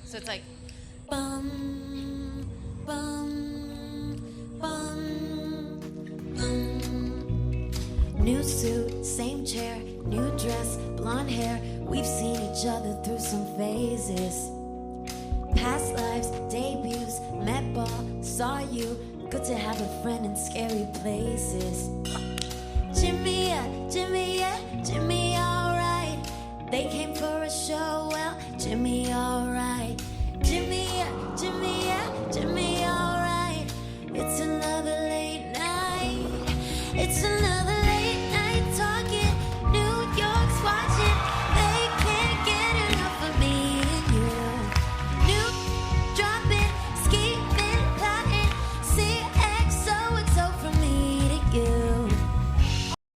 So it's like bum, bum, bum, bum. New suit, same chair, new dress, blonde hair. We've seen each other through some phases. Past lives, debuts, met ball, saw you. Good to have a friend in scary places.